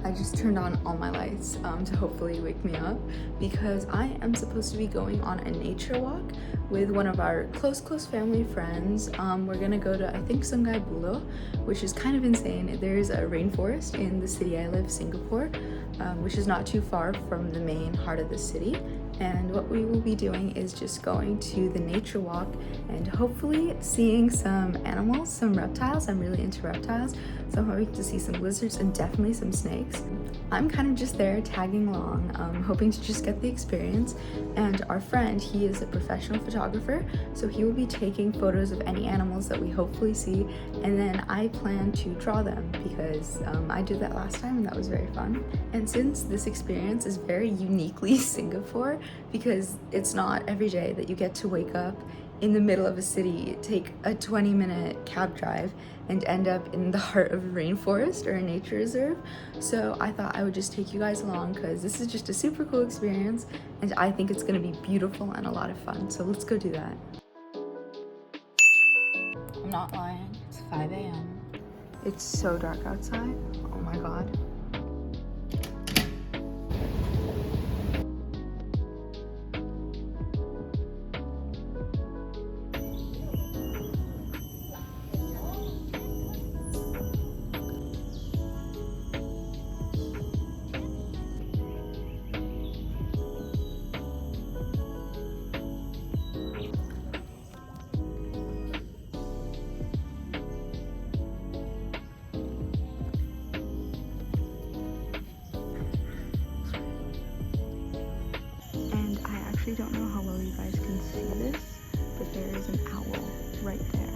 I just turned on all my lights to hopefully wake me up because I am supposed to be going on a nature walk with one of our close family friends. We're gonna go to, I think, Sungei Buloh, which is kind of insane. There's a rainforest in the city I live, Singapore, which is not too far from the main heart of the city. And what we will be doing is just going to the nature walk and hopefully seeing some animals, some reptiles. I'm really into reptiles, so I'm hoping to see some lizards and definitely some snakes. I'm kind of just there tagging along, hoping to just get the experience. And our friend, he is a professional photographer, so he will be taking photos of any animals that we hopefully see, and then I plan to draw them because I did that last time and that was very fun. And since this experience is very uniquely Singapore, because it's not every day that you get to wake up in the middle of a city, take a 20-minute cab drive, and end up in the heart of a rainforest or a nature reserve. So I thought I would just take you guys along because this is just a super cool experience and I think it's gonna be beautiful and a lot of fun. So let's go do that. I'm not lying, it's 5 a.m. It's so dark outside, oh my god. I don't know how well you guys can see this, but there is an owl right there.